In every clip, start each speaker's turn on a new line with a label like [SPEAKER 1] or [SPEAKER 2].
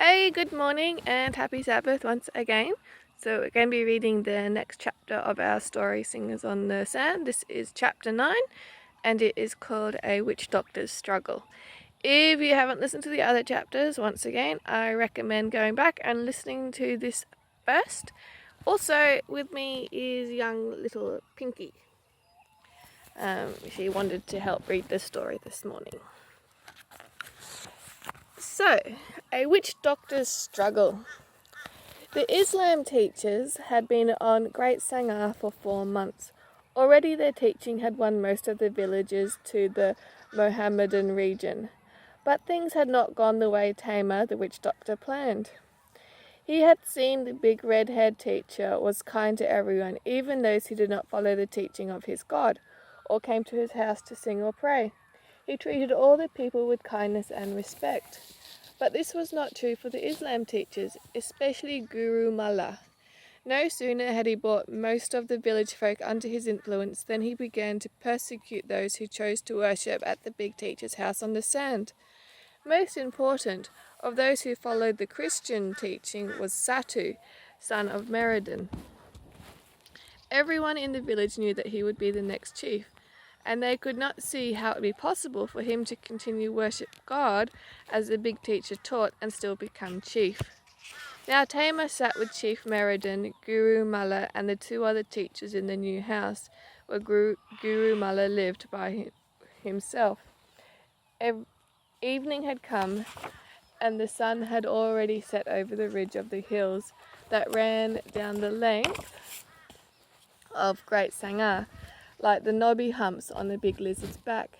[SPEAKER 1] Hey, good morning and happy Sabbath once again. So we're going to be reading the next chapter of our story, Singers on the Sand. This is chapter 9 and it is called A Witch Doctor's Struggle. If you haven't listened to the other chapters, once again, I recommend going back and listening to this first. Also, with me is young little Pinky. She wanted to help read the story this morning. So, A Witch Doctor's Struggle. The Islam teachers had been on Great Sangha for 4 months. Already their teaching had won most of the villages to the Mohammedan region. But things had not gone the way Tamer, the witch doctor, planned. He had seen the big red-haired teacher was kind to everyone, even those who did not follow the teaching of his God, or came to his house to sing or pray. He treated all the people with kindness and respect. But this was not true for the Islam teachers, especially Guru Malla. No sooner had he brought most of the village folk under his influence than he began to persecute those who chose to worship at the big teacher's house on the sand. Most important of those who followed the Christian teaching was Satu, son of Meriden. Everyone in the village knew that he would be the next chief, and they could not see how it would be possible for him to continue worship God as the big teacher taught and still become chief. Now Tamer sat with Chief Meriden, Guru Malla, and the 2 other teachers in the new house, where Guru Malla lived by himself. Evening had come, and the sun had already set over the ridge of the hills that ran down the length of Great Sangha, like the knobby humps on the big lizard's back.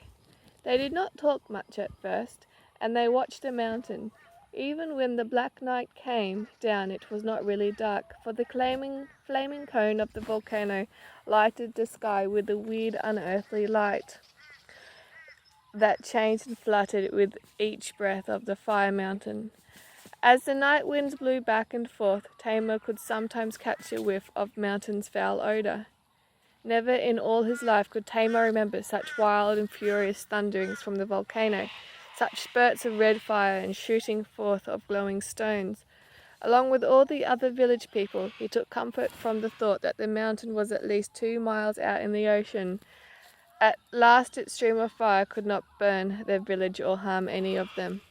[SPEAKER 1] They did not talk much at first, and they watched the mountain. Even when the black night came down, it was not really dark, for the flaming cone of the volcano lighted the sky with a weird, unearthly light that changed and fluttered with each breath of the fire mountain. As the night winds blew back and forth, Tamer could sometimes catch a whiff of mountain's foul odour. Never in all his life could Tamer remember such wild and furious thunderings from the volcano, such spurts of red fire and shooting forth of glowing stones. Along with all the other village people, he took comfort from the thought that the mountain was at least 2 miles out in the ocean. At last its stream of fire could not burn their village or harm any of them.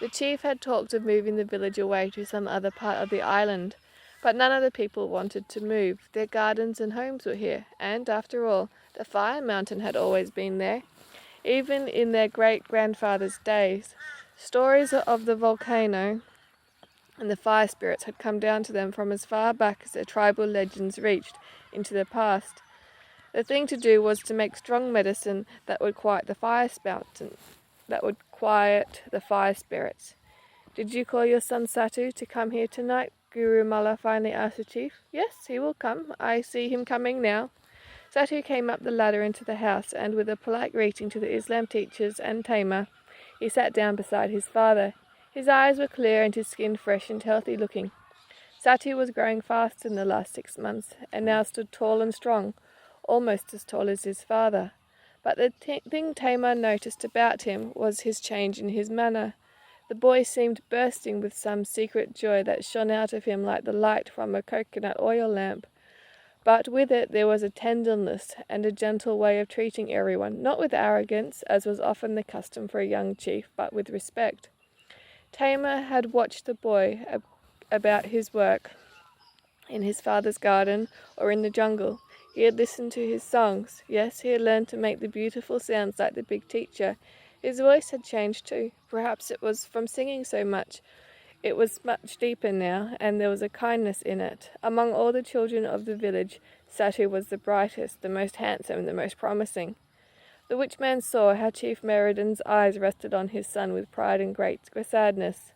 [SPEAKER 1] The chief had talked of moving the village away to some other part of the island, but none of the people wanted to move. Their gardens and homes were here, and, after all, the fire mountain had always been there. Even in their great-grandfather's days, stories of the volcano and the fire spirits had come down to them from as far back as their tribal legends reached into the past. The thing to do was to make strong medicine that would quiet the fire spirits. "Did you call your son Satu to come here tonight?" Guru Malla finally asked the chief. "Yes, he will come. I see him coming now." Satu came up the ladder into the house, and with a polite greeting to the Islam teachers and Tamer, he sat down beside his father. His eyes were clear and his skin fresh and healthy looking. Satu was growing fast in the last 6 months, and now stood tall and strong, almost as tall as his father. But the thing Tamer noticed about him was his change in his manner. The boy seemed bursting with some secret joy that shone out of him like the light from a coconut oil lamp. But with it there was a tenderness and a gentle way of treating everyone, not with arrogance, as was often the custom for a young chief, but with respect. Tamer had watched the boy about his work in his father's garden or in the jungle. He had listened to his songs. Yes, he had learned to make the beautiful sounds like the big teacher. His voice had changed too. Perhaps it was from singing so much. It was much deeper now, and there was a kindness in it. Among all the children of the village, Satu was the brightest, the most handsome, the most promising. The witch man saw how Chief Meriden's eyes rested on his son with pride and great sadness.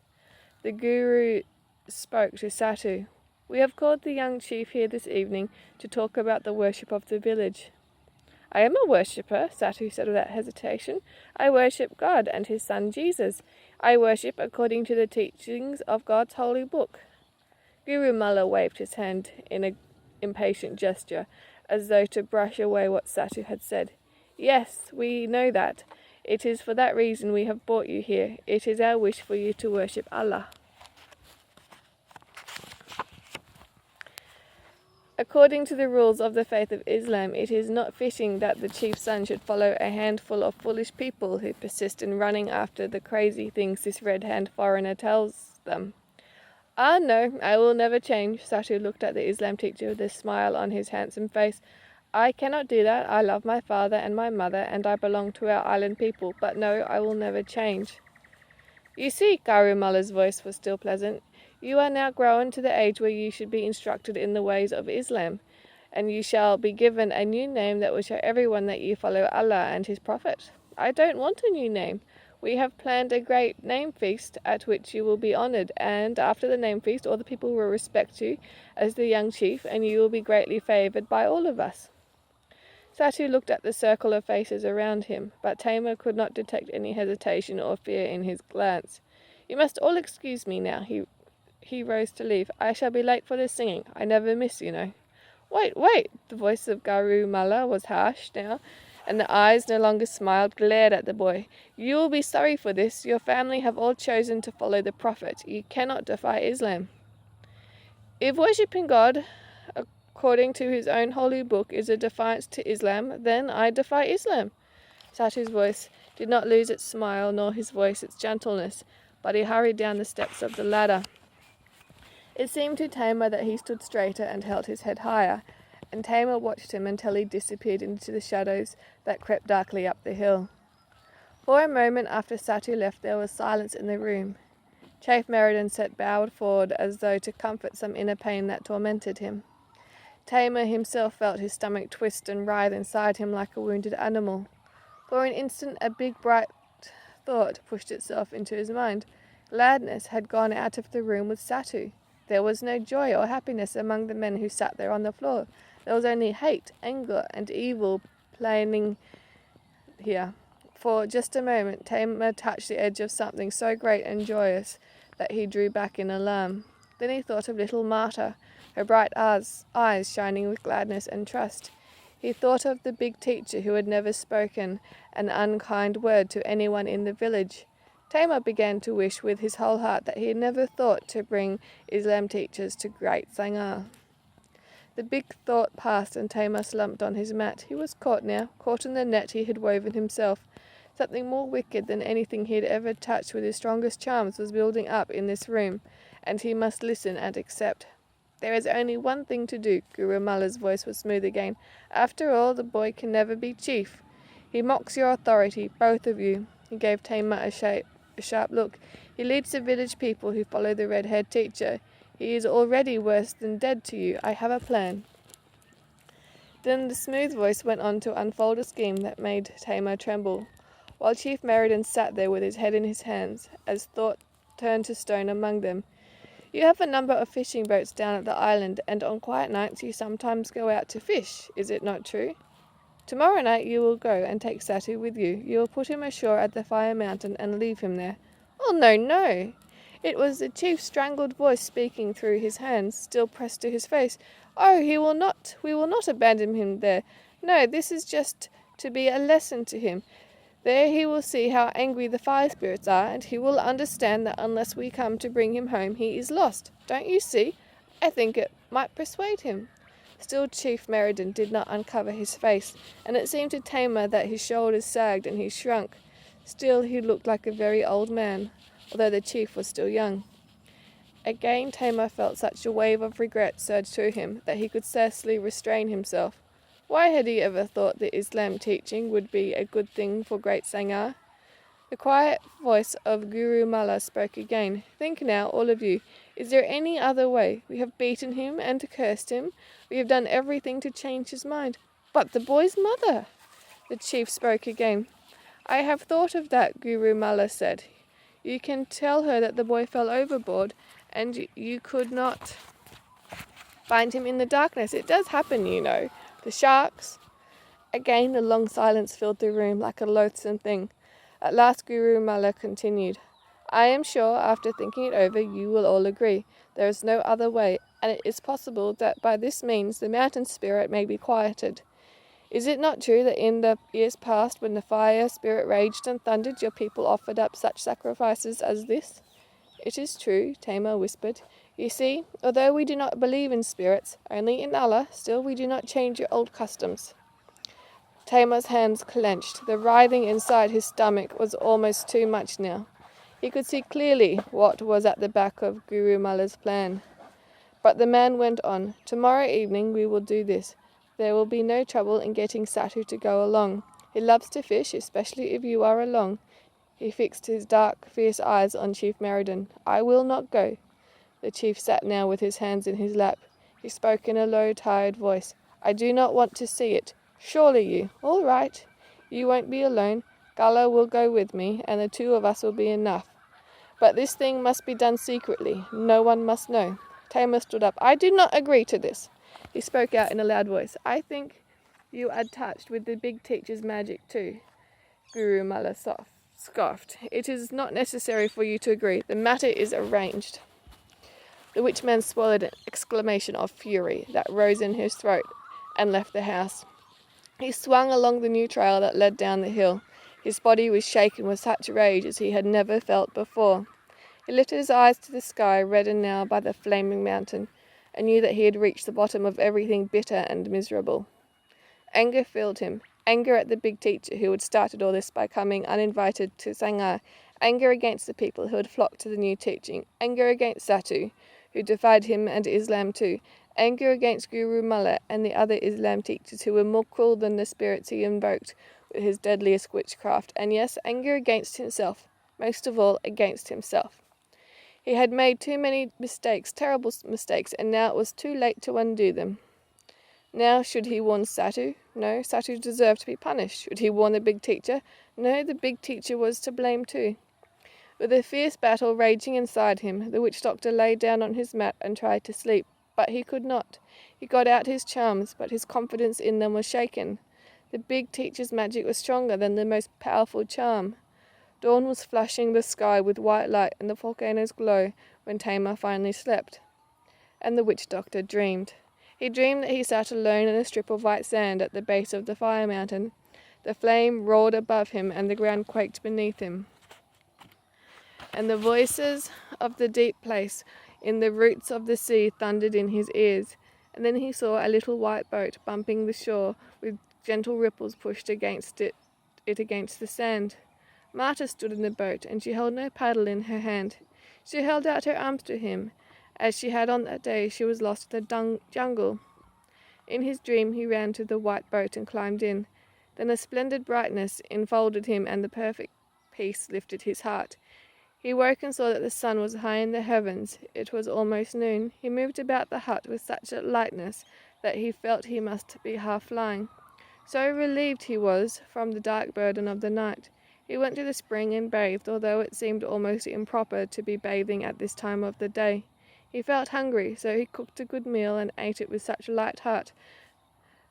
[SPEAKER 1] The Guru spoke to Satu. "We have called the young chief here this evening to talk about the worship of the village." "I am a worshipper," Satu said without hesitation. "I worship God and his son Jesus. I worship according to the teachings of God's holy book." Guru Malla waved his hand in an impatient gesture, as though to brush away what Satu had said. "Yes, we know that. It is for that reason we have brought you here. It is our wish for you to worship Allah." According to the rules of the faith of Islam, it is not fitting that the chief's son should follow a handful of foolish people who persist in running after the crazy things this red-handed foreigner tells them. Ah, no, I will never change. Satu looked at the Islam teacher with a smile on his handsome face. I cannot do that. I love my father and my mother, and I belong to our island people. But no, I will never change. You see, Guru Mullah's voice was still pleasant. You are now grown to the age where you should be instructed in the ways of Islam, and you shall be given a new name that will show everyone that you follow Allah and His Prophet. I don't want a new name. We have planned a great name feast at which you will be honoured, and after the name feast all the people will respect you as the young chief, and you will be greatly favoured by all of us. Satu looked at the circle of faces around him, but Taimur could not detect any hesitation or fear in his glance. You must all excuse me now. He rose to leave. I shall be late for the singing. I never miss, you know. Wait! The voice of Guru Mullah was harsh now, and the eyes no longer smiled, glared at the boy. You will be sorry for this. Your family have all chosen to follow the Prophet. You cannot defy Islam. If worshipping God according to his own holy book is a defiance to Islam, then I defy Islam. Satu's voice did not lose its smile, nor his voice its gentleness, but he hurried down the steps of the ladder. It seemed to Taimur that he stood straighter and held his head higher, and Taimur watched him until he disappeared into the shadows that crept darkly up the hill. For a moment after Satu left, there was silence in the room. Chief Meriden sat bowed forward as though to comfort some inner pain that tormented him. Taimur himself felt his stomach twist and writhe inside him like a wounded animal. For an instant a big bright thought pushed itself into his mind. Gladness had gone out of the room with Satu. There was no joy or happiness among the men who sat there on the floor. There was only hate, anger, and evil planning here. For just a moment Taimur touched the edge of something so great and joyous that he drew back in alarm. Then he thought of little Marta, her bright eyes shining with gladness and trust. He thought of the big teacher who had never spoken an unkind word to anyone in the village. Taimur began to wish with his whole heart that he had never thought to bring Islam teachers to Great Sangha. The big thought passed and Taimur slumped on his mat. He was caught now, caught in the net he had woven himself. Something more wicked than anything he had ever touched with his strongest charms was building up in this room, and he must listen and accept. There is only one thing to do. Guru Mullah's voice was smooth again. After all, the boy can never be chief. He mocks your authority, both of you. He gave Taimur a sharp look. He leads the village people who follow the red-haired teacher. He is already worse than dead to you. I have a plan. Then the smooth voice went on to unfold a scheme that made Taimur tremble, while Chief Meriden sat there with his head in his hands, as thought turned to stone among them. You have a number of fishing boats down at the island, and on quiet nights you sometimes go out to fish. Is it not true? Tomorrow night you will go and take Satu with you. You will put him ashore at the Fire Mountain and leave him there. Oh, no! It was the chief's strangled voice speaking through his hands, still pressed to his face. Oh, we will not abandon him there. No, this is just to be a lesson to him. There he will see how angry the fire spirits are, and he will understand that unless we come to bring him home, he is lost. Don't you see? I think it might persuade him. Still Chief Meriden did not uncover his face, and it seemed to Taimur that his shoulders sagged and he shrunk. Still he looked like a very old man, although the chief was still young. Again Taimur felt such a wave of regret surge through him that he could scarcely restrain himself. Why had he ever thought the Islam teaching would be a good thing for Great Sangha? The quiet voice of Guru Mullah spoke again. Think now, all of you, is there any other way? We have beaten him and cursed him. We have done everything to change his mind. But the boy's mother! The chief spoke again. I have thought of that, Guru Mullah said. You can tell her that the boy fell overboard, and you could not find him in the darkness. It does happen, you know. The sharks. Again the long silence filled the room like a loathsome thing. At last Guru Mullah continued. I am sure, after thinking it over, you will all agree. There is no other way, and it is possible that by this means the mountain spirit may be quieted. Is it not true that in the years past, when the fire spirit raged and thundered, your people offered up such sacrifices as this? It is true, Tamar whispered. You see, although we do not believe in spirits, only in Allah, still we do not change your old customs. Tamar's hands clenched. The writhing inside his stomach was almost too much now. He could see clearly what was at the back of Guru Mullah's plan. But the man went on. Tomorrow evening we will do this. There will be no trouble in getting Satu to go along. He loves to fish, especially if you are along. He fixed his dark, fierce eyes on Chief Meriden. I will not go. The chief sat now with his hands in his lap. He spoke in a low, tired voice. I do not want to see it. Surely you. All right. You won't be alone. Gullah will go with me, and the two of us will be enough. But this thing must be done secretly. No one must know. Tamar stood up. I do not agree to this. He spoke out in a loud voice. I think you are touched with the big teacher's magic too. Guru Mullah scoffed. It is not necessary for you to agree. The matter is arranged. The witch man swallowed an exclamation of fury that rose in his throat and left the house. He swung along the new trail that led down the hill. His body was shaken with such rage as he had never felt before. He lifted his eyes to the sky, reddened now by the flaming mountain, and knew that he had reached the bottom of everything bitter and miserable. Anger filled him. Anger at the big teacher who had started all this by coming uninvited to Sangha. Anger against the people who had flocked to the new teaching. Anger against Satu, who defied him and Islam too. Anger against Guru Mullah and the other Islam teachers who were more cruel than the spirits he invoked with his deadliest witchcraft. And yes, anger against himself. Most of all, against himself. He had made too many mistakes, terrible mistakes, and now it was too late to undo them. Now, should he warn Satu? No, Satu deserved to be punished. Should he warn the big teacher? No, the big teacher was to blame too. With a fierce battle raging inside him, the witch doctor lay down on his mat and tried to sleep, but he could not. He got out his charms, but his confidence in them was shaken. The big teacher's magic was stronger than the most powerful charm. Dawn was flushing the sky with white light and the volcano's glow when Tamar finally slept. And the witch doctor dreamed. He dreamed that he sat alone in a strip of white sand at the base of the fire mountain. The flame roared above him and the ground quaked beneath him. And the voices of the deep place in the roots of the sea thundered in his ears. And then he saw a little white boat bumping the shore with gentle ripples pushed against it against the sand. Marta stood in the boat, and she held no paddle in her hand. She held out her arms to him, as she had on that day she was lost in the jungle. In his dream he ran to the white boat and climbed in. Then a splendid brightness enfolded him, and the perfect peace lifted his heart. He woke and saw that the sun was high in the heavens. It was almost noon. He moved about the hut with such a lightness that he felt he must be half flying. So relieved he was from the dark burden of the night. He went to the spring and bathed, although it seemed almost improper to be bathing at this time of the day. He felt hungry, so he cooked a good meal and ate it with such a light heart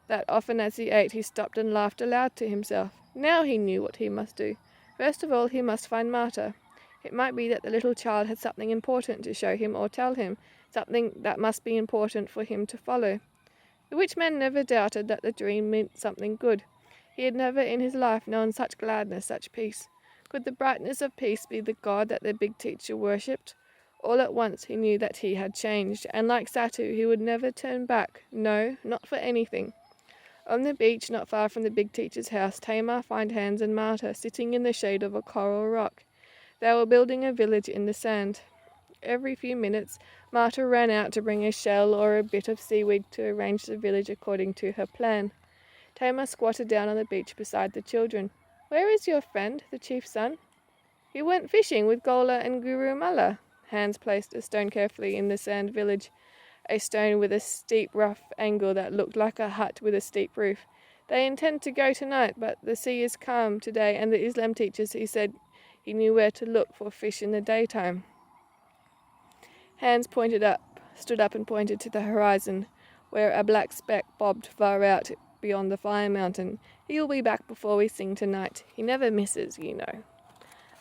[SPEAKER 1] that often as he ate he stopped and laughed aloud to himself. Now he knew what he must do. First of all he must find Marta. It might be that the little child had something important to show him or tell him, something that must be important for him to follow. The witchman never doubted that the dream meant something good. He had never in his life known such gladness, such peace. Could the brightness of peace be the God that the big teacher worshipped? All at once he knew that he had changed, and like Satu, he would never turn back. No, not for anything. On the beach, not far from the big teacher's house, Tamar found Hans and Marta sitting in the shade of a coral rock. They were building a village in the sand. Every few minutes, Marta ran out to bring a shell or a bit of seaweed to arrange the village according to her plan. Tamar squatted down on the beach beside the children. Where is your friend, the chief's son? He went fishing with Gullah and Guru Mullah. Hans placed a stone carefully in the sand village, a stone with a steep, rough angle that looked like a hut with a steep roof. They intend to go tonight, but the sea is calm today, and the Islam teachers, he said, he knew where to look for fish in the daytime. Hans stood up and pointed to the horizon, where a black speck bobbed far out beyond the fire mountain. He'll be back before we sing tonight. He never misses, you know.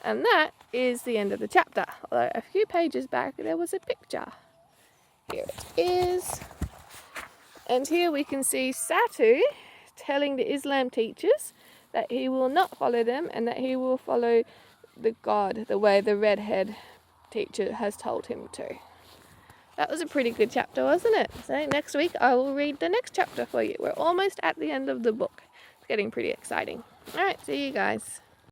[SPEAKER 1] And that is the end of the chapter. Although a few pages back there was a picture. Here it is. And here we can see Satu telling the Islam teachers that he will not follow them and that he will follow the God, the way the redhead teacher has told him to. That was a pretty good chapter, wasn't it? So next week I will read the next chapter for you. We're almost at the end of the book. It's getting pretty exciting. Alright, see you guys.